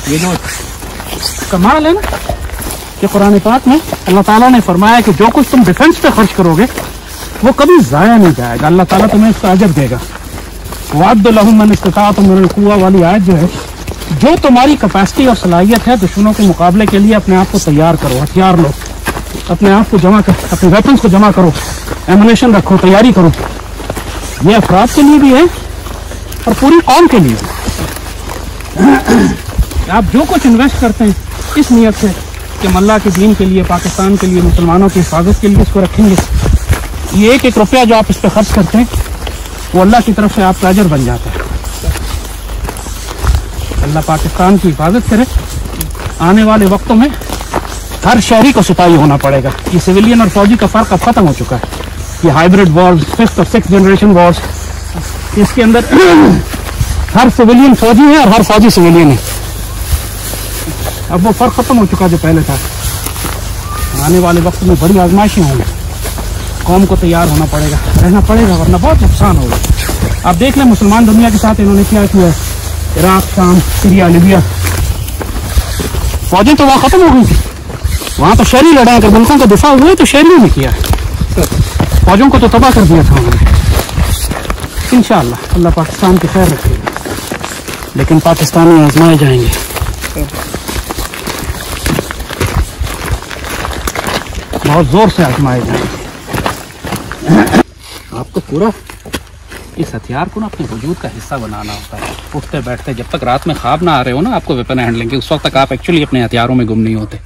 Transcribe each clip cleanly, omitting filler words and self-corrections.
ये जो कमाल है ना कि कुरान पाक में अल्लाह ताला ने फरमाया कि जो कुछ तुम डिफेंस पे खर्च करोगे वो कभी जाया नहीं जाएगा, अल्लाह ताला तुम्हें इसका अजर देगा। वाद लहुम मन इस्तिताअतुम मिनल कुव्वा वाली आयत जो है, जो तुम्हारी कैपेसिटी और सलाहियत है दुश्मनों के मुकाबले के लिए अपने आप को तैयार करो, हथियार लो, अपने आप को जमा कर, अपने वेपन्स को जमा करो, एमुनेशन रखो, तैयारी करो। ये अफराद के लिए भी है और पूरी कौम के लिए। आप जो कुछ इन्वेस्ट करते हैं इस नीयत से कि हम अल्लाह के दीन के लिए, पाकिस्तान के लिए, मुसलमानों की हिफाजत के लिए इसको रखेंगे, ये एक एक रुपया जो आप इस पर खर्च करते हैं वो अल्लाह की तरफ से आपका अजर बन जाता है। अल्लाह पाकिस्तान की हिफाजत करे। आने वाले वक्तों में हर शहरी को सिपाही होना पड़ेगा। ये सिविलियन और फौजी का फर्क अब खत्म हो चुका है। ये हाइब्रिड वॉर्स, 5th और 6th जनरेशन वॉर्स, इसके अंदर हर सिविलियन फौजी है और हर फौजी सिविलियन है। अब वो फर्क खत्म हो चुका जो पहले था। आने वाले वक्त में बड़ी आजमाइशें होंगी, कौम को तैयार होना पड़ेगा, रहना पड़ेगा, वरना बहुत नुकसान होगा। आप देख लें मुसलमान दुनिया के साथ इन्होंने क्या किया है, इराक, शाम, सीरिया, लीबिया, फौजें तो वहाँ खत्म हो गई थी। वहाँ तो शहरी लड़ाई कर मुल्कों का दिफा हुए तो शहरियों ने किया है, फौजों को तो तबाह कर दिया था उन्होंने। इंशाअल्लाह अल्लाह पाकिस्तान की खैर रखेगा, लेकिन पाकिस्तानी आजमाए जाएंगे। बहुत जोर से आजमाए जाएंगे। आपको पूरा इस हथियार को ना अपने वजूद का हिस्सा बनाना होता है। उठते बैठते जब तक रात में ख्वाब ना आ रहे हो ना आपको वेपन हैंडलिंग के, उस वक्त तक आप एक्चुअली अपने हथियारों में गुम नहीं होते।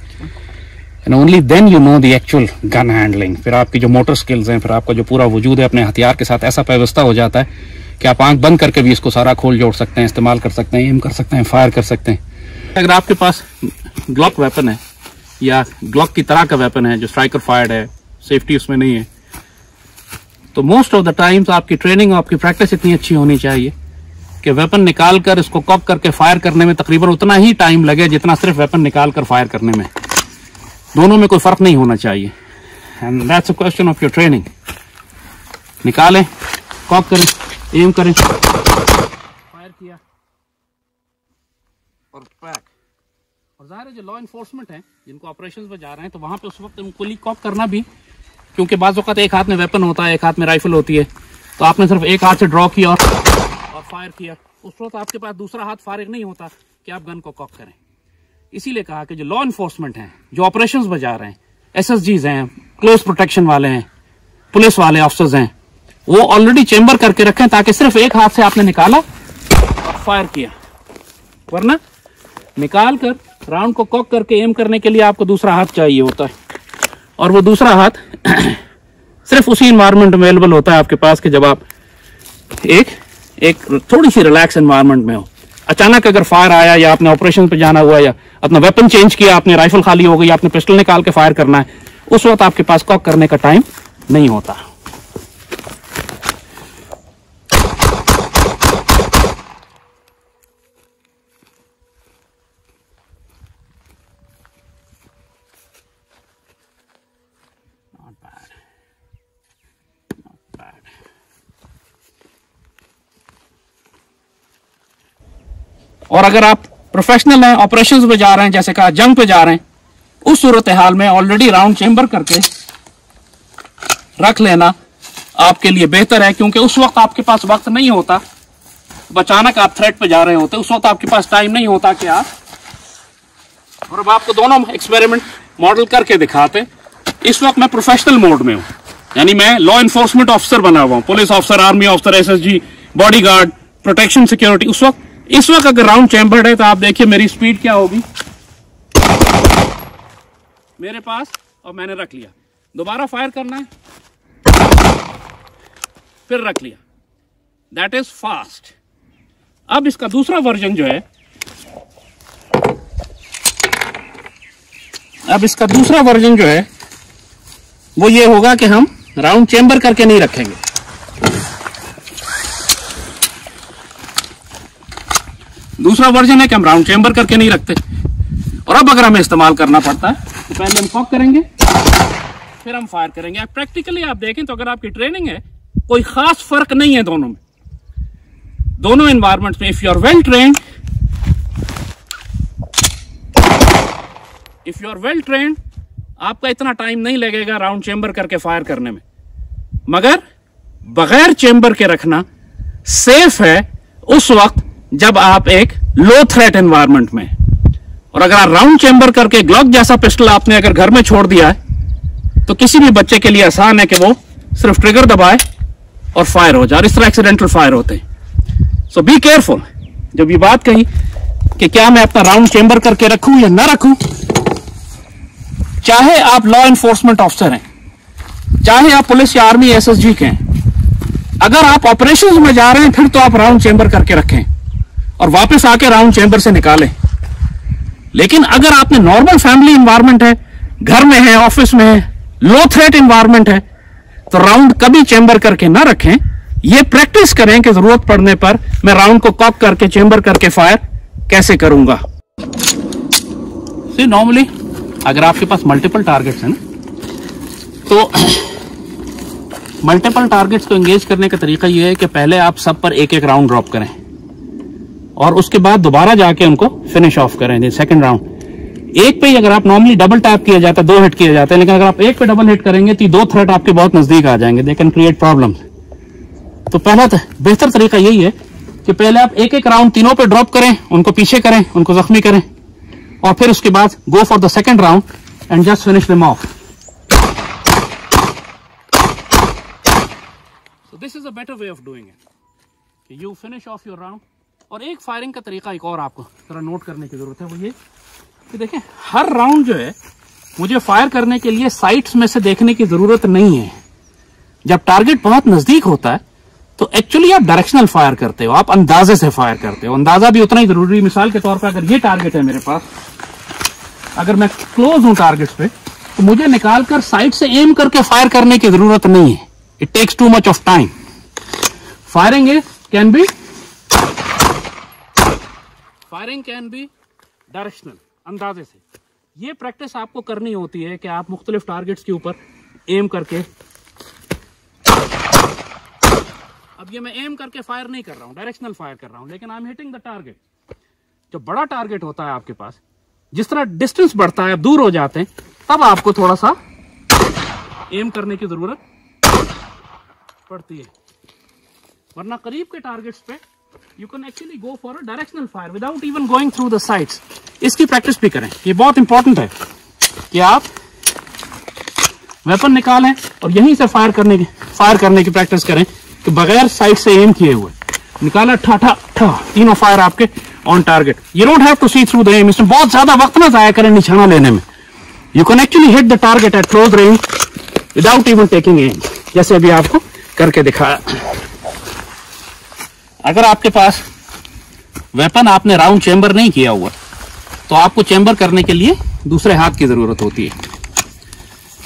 And only then you know the actual gun handling. फिर आपकी जो मोटर स्किल्स हैं, फिर आपका जो पूरा वजूद है अपने हथियार के साथ ऐसा व्यवस्था हो जाता है कि आप आंख बंद करके भी इसको सारा खोल जोड़ सकते हैं, इस्तेमाल कर सकते हैं, एम कर सकते हैं, फायर कर सकते हैं। अगर आपके पास ग्लॉक वेपन है या ग्लॉक की तरह का वेपन है जो स्ट्राइकर फायर्ड है, सेफ्टी उसमें नहीं है, तो मोस्ट ऑफ द टाइम्स आपकी ट्रेनिंग और आपकी प्रैक्टिस इतनी अच्छी होनी चाहिए कि वेपन निकाल कर इसको कॉक करके फायर करने में तकरीबन उतना ही टाइम लगे जितना सिर्फ वेपन निकाल कर फायर करने में। दोनों में कोई फर्क नहीं होना चाहिए। And that's a question of your training. निकालें, कॉक करें, एम करें, फायर किया और पैक। और ज़ाहिर है जो लॉ इन्फोर्समेंट है जिनको ऑपरेशंस में जा रहे हैं, तो वहां पे उस वक्त उनको कॉक करना भी, क्योंकि बाज़ वक़्त एक हाथ में वेपन होता है, एक हाथ में राइफल होती है, तो आपने सिर्फ एक हाथ से ड्रॉ किया और फायर किया, उस वक्त आपके पास दूसरा हाथ फारिग नहीं होता कि आप गन को कॉक करें। इसीलिए कहा कि जो लॉ इन्फोर्समेंट हैं, जो ऑपरेशंस में जा रहे हैं, SSGs हैं, क्लोज प्रोटेक्शन वाले हैं, पुलिस वाले ऑफिसर्स हैं, वो ऑलरेडी चेंबर करके रखें ताकि सिर्फ एक हाथ से आपने निकाला और फायर किया, वरना निकाल कर राउंड को कॉक करके एम करने के लिए आपको दूसरा हाथ चाहिए होता है, और वो दूसरा हाथ सिर्फ उसी इन्वायरमेंट में अवेलेबल होता है आपके पास कि जब आप एक थोड़ी सी रिलैक्स एनवायरनमेंट में हो। अचानक अगर फायर आया या आपने ऑपरेशन पे जाना हुआ या अपना वेपन चेंज किया, आपने राइफल खाली हो गई, आपने पिस्टल निकाल के फायर करना है, उस वक्त आपके पास कॉक करने का टाइम नहीं होता। और अगर आप प्रोफेशनल हैं, ऑपरेशंस पे जा रहे हैं, जैसे कहा जंग पे जा रहे हैं, उस सूरत हाल में ऑलरेडी राउंड चेंबर करके रख लेना आपके लिए बेहतर है, क्योंकि उस वक्त आपके पास वक्त नहीं होता। अचानक आप थ्रेट पे जा रहे होते, उस वक्त आपके पास टाइम नहीं होता कि आप, और अब आपको दोनों एक्सपेरिमेंट मॉडल करके दिखाते। इस वक्त मैं प्रोफेशनल मोड में हूं, यानी मैं लॉ इन्फोर्समेंट ऑफिसर बना हुआ हूं, police officer, army officer, SSG, bodyguard, protection, security. इस वक्त अगर राउंड चैम्बर्ड है तो आप देखिए मेरी स्पीड क्या होगी मेरे पास, और मैंने रख लिया, दोबारा फायर करना है, फिर रख लिया, दैट इज फास्ट। अब इसका दूसरा वर्जन जो है, वो ये होगा कि हम राउंड चेंबर करके नहीं रखेंगे। दूसरा वर्जन है कि हम राउंड चेंबर करके नहीं रखते, और अब अगर हमें इस्तेमाल करना पड़ता है तो पहले हम कॉक करेंगे, फिर हम फायर करेंगे। प्रैक्टिकली आप देखें तो अगर आपकी ट्रेनिंग है, कोई खास फर्क नहीं है दोनों में, दोनों एनवायरमेंट्स में। If you are well trained if you are well trained, आपका इतना टाइम नहीं लगेगा राउंड चेंबर करके फायर करने में, मगर बगैर चेंबर के रखना सेफ है उस वक्त जब आप एक लो थ्रेट एनवायरनमेंट में। और अगर आप राउंड चेंबर करके ग्लॉक जैसा पिस्टल आपने अगर घर में छोड़ दिया है तो किसी भी बच्चे के लिए आसान है कि वो सिर्फ ट्रिगर दबाए और फायर हो जाए, और इस तरह एक्सीडेंटल फायर होते हैं। सो बी केयरफुल। जब ये बात कही कि क्या मैं अपना राउंड चेंबर करके रखूं या ना रखूं, चाहे आप लॉ एनफोर्समेंट ऑफिसर हैं, चाहे आप पुलिस या आर्मी एसएसजी के हैं, अगर आप ऑपरेशंस में जा रहे हैं फिर तो आप राउंड चेंबर करके रखें और वापस आके राउंड चेंबर से निकालें। लेकिन अगर आपने नॉर्मल फैमिली एनवायरनमेंट है, घर में है, ऑफिस में है, लो थ्रेट एनवायरनमेंट है, तो राउंड कभी चेंबर करके ना रखें। ये प्रैक्टिस करें कि जरूरत पड़ने पर मैं राउंड को कॉक करके चेंबर करके फायर कैसे करूंगा। नॉर्मली अगर आपके पास मल्टीपल टारगेट्स हैं ना, तो मल्टीपल टारगेट्स को एंगेज करने का तरीका यह है कि पहले आप सब पर एक एक राउंड ड्रॉप करें और उसके बाद दोबारा जाके उनको फिनिश ऑफ करें। सेकंड राउंड एक पे ही अगर आप नॉर्मली डबल टैप किया जाता है, 2 हिट किए जाते हैं, लेकिन अगर आप एक पे डबल हिट करेंगे तो 2 थ्रेट आपके बहुत नजदीक आ जाएंगे, दे कैन क्रिएट प्रॉब्लम। तो पहला बेहतर तरीका यही है कि पहले आप एक एक राउंड तीनों पे ड्रॉप करें, उनको पीछे करें, उनको जख्मी करें, और फिर उसके बाद go for the second round and just finish them of. So this is a better way of doing it, you finish off your round. और एक फायरिंग का तरीका एक और आपको जरा नोट करने की जरूरत है, वो ये कि देखें हर राउंड जो है मुझे फायर करने के लिए साइट्स में से देखने की जरूरत नहीं है। जब टारगेट बहुत नजदीक होता है तो एक्चुअली आप डायरेक्शनल फायर करते हो, आप अंदाजे से फायर करते हो। अंदाजा भी उतना ही जरूरी। मिसाल के तौर पर अगर ये टारगेट है मेरे पास, अगर मैं क्लोज हूं टारगेट्स पे, तो मुझे निकालकर साइड से एम करके फायर करने की जरूरत नहीं है। It takes too much of time. Firing can be directional, अंदाजे से। ये प्रैक्टिस आपको करनी होती है कि आप मुख्तलिफ टारगेट्स के ऊपर एम करके, अब ये मैं एम करके फायर नहीं कर रहा हूं, डायरेक्शनल फायर कर रहा हूं, लेकिन I am hitting the target. जब बड़ा टारगेट होता है आपके पास, जिस तरह डिस्टेंस बढ़ता है, आप दूर हो जाते हैं, तब आपको थोड़ा सा एम करने की जरूरत पड़ती है। वरना करीब के टारगेट्स पे you can actually go for a directional fire without even going through the sides. इसकी प्रैक्टिस भी करें, ये बहुत इंपॉर्टेंट है कि आप वेपन निकालें और यहीं से फायर करने की प्रैक्टिस करें कि बगैर साइड से एम किए हुए निकाला, ठा ठा ठा, तीनों फायर आपके on target. You don't have to see through the aim. इसमें बहुत ज्यादा वक्त ना जाया करें निशाना लेने में। You can actually hit the target at close range without even taking aim, जैसे अभी आपको करके दिखाया। अगर आपके पास वेपन आपने राउंड चेंबर नहीं किया हुआ तो आपको चेंबर करने के लिए दूसरे हाथ की जरूरत होती है।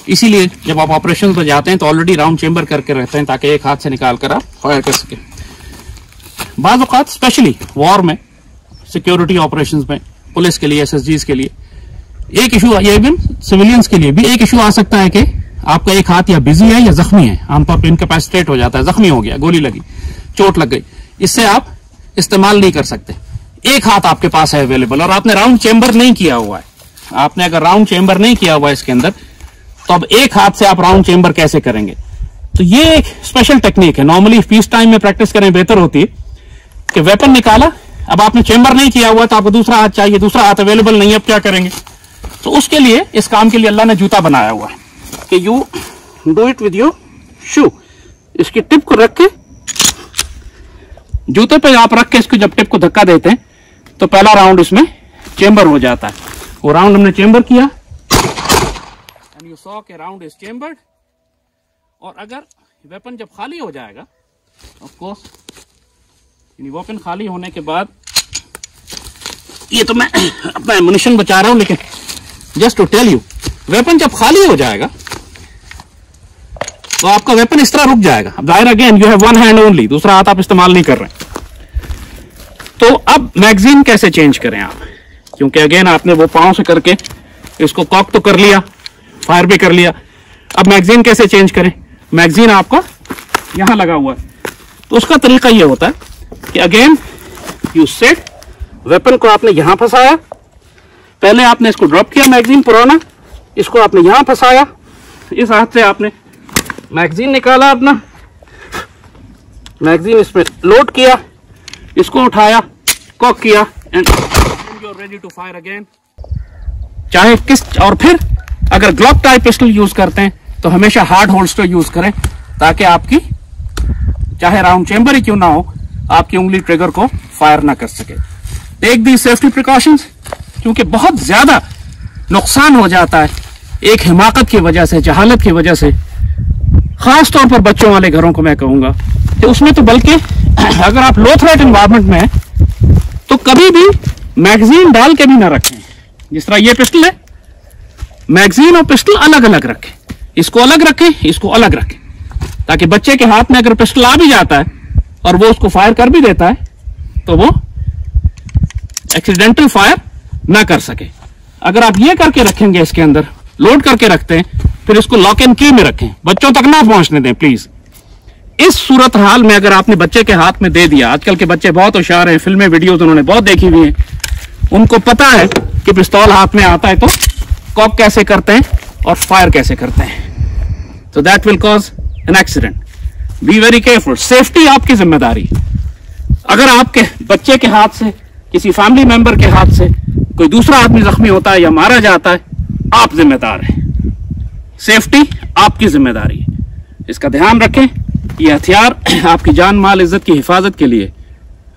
इसीलिए जब आप ऑपरेशन पर जाते हैं तो ऑलरेडी राउंड चेंबर करके रहते हैं ताकि एक हाथ से निकाल कर आप फायर कर सके। बाज़ औक़ात स्पेशली वॉर में, सिक्योरिटी ऑपरेशंस में, पुलिस के लिए, एसएसजीज के लिए एक इशू, ये इवन सिविलियंस के लिए भी एक इशू आ सकता है कि आपका एक हाथ या बिजी है या जख्मी है, आमतौर पर इनकैपेसिटेट हो जाता है, जख्मी हो गया, गोली लगी, चोट लग गई, इससे आप इस्तेमाल नहीं कर सकते। एक हाथ आपके पास है अवेलेबल और आपने राउंड चेंबर नहीं किया हुआ है। आपने अगर राउंड चेंबर नहीं किया हुआ है इसके अंदर, तो अब एक हाथ से आप राउंड चेंबर कैसे करेंगे? तो ये एक स्पेशल टेक्निक है। नॉर्मली पीस टाइम में प्रैक्टिस करें बेहतर होती है कि वेपन निकाला, अब आपने चेंबर नहीं किया हुआ तो आपको दूसरा हाथ चाहिए, दूसरा हाथ अवेलेबल नहीं है, अब क्या करेंगे? तो उसके लिए, इस काम के लिए अल्लाह ने जूता बनाया हुआ है कि you do it with your shoe. इसकी टिप को रख के, जूते पे आप रख के इसको जब टिप को धक्का देते हैं तो पहला राउंड इसमें चेंबर हो जाता है। वो राउंड हमने चेंबर किया एंड यू सॉ के राउंड इज चेंबर्ड। और अगर वेपन जब खाली हो जाएगा, ऑफ कोर्स वेपन खाली होने के बाद, ये तो मैं अपना एमुनिशन बचा रहा हूं, लेकिन just to tell you, weapon जब खाली हो जाएगा तो आपका वेपन इस तरह रुक जाएगा। अब जाहिर again you have one hand only, दूसरा हाथ आप इस्तेमाल नहीं कर रहे। तो अब मैगजीन कैसे चेंज करें आप? क्योंकि अगेन आपने वो पांव से करके इसको कॉक तो कर लिया, फायर भी कर लिया, अब मैगजीन कैसे चेंज करें? मैगजीन आपका यहां लगा हुआ है। तो उसका तरीका यह होता है कि अगेन यू सेट, वेपन को आपने यहां फंसाया, पहले आपने इसको ड्रॉप किया मैगजीन पुराना, इसको आपने यहां फंसाया, इस हाथ से आपने मैगजीन निकाला, अपना मैगजीन इसमें लोड किया, इसको उठाया, कॉक किया and you are ready to fire again. चाहे किस, और फिर अगर ग्लॉक टाइप पिस्टल यूज करते हैं तो हमेशा हार्ड होल्स्टर यूज करें, ताकि आपकी चाहे राउंड चेंबर ही क्यों ना हो, आपकी उंगली ट्रिगर को फायर ना कर सके। टेक दी सेफ्टी प्रिकॉशंस, क्योंकि बहुत ज्यादा नुकसान हो जाता है एक हिमाकत की वजह से, जहालत की वजह से, खास तौर पर बच्चों वाले घरों को मैं कहूंगा कि उसमें तो बल्कि अगर आप लो थ्रेट एनवायरनमेंट में हैं तो कभी भी मैगजीन डाल के भी ना रखें। जिस तरह ये पिस्टल है, मैगजीन और पिस्टल अलग अलग रखें, इसको अलग रखें, इसको अलग रखें, ताकि बच्चे के हाथ में अगर पिस्टल आ भी जाता है और वो उसको फायर कर भी देता है तो वो एक्सीडेंटल फायर ना कर सके। अगर आप ये करके रखेंगे, इसके अंदर लोड करके रखते हैं, फिर इसको लॉक एंड की में रखें, बच्चों तक ना पहुंचने दें प्लीज। इस सूरत हाल में अगर आपने बच्चे के हाथ में दे दिया, आजकल के बच्चे बहुत होशियार हैं, फिल्में वीडियोस उन्होंने बहुत देखी हुई हैं, उनको पता है कि पिस्तौल हाथ में आता है तो कॉक कैसे करते हैं और फायर कैसे करते हैं, तो that will cause an accident. Be very careful, safety आपकी जिम्मेदारी। अगर आपके बच्चे के हाथ से, किसी फैमिली मेंबर के हाथ से कोई दूसरा आदमी जख्मी होता है या मारा जाता है, आप जिम्मेदार हैं, सेफ्टी आपकी जिम्मेदारी है, इसका ध्यान रखें। ये हथियार आपकी जान माल इज्जत की हिफाजत के लिए,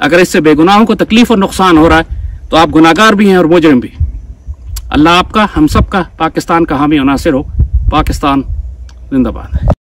अगर इससे बेगुनाहों को तकलीफ और नुकसान हो रहा है तो आप गुनाहगार भी हैं और मुजरिम भी। अल्लाह आपका, हम सब का, पाकिस्तान का हामी और नासिर हो। पाकिस्तान जिंदाबाद।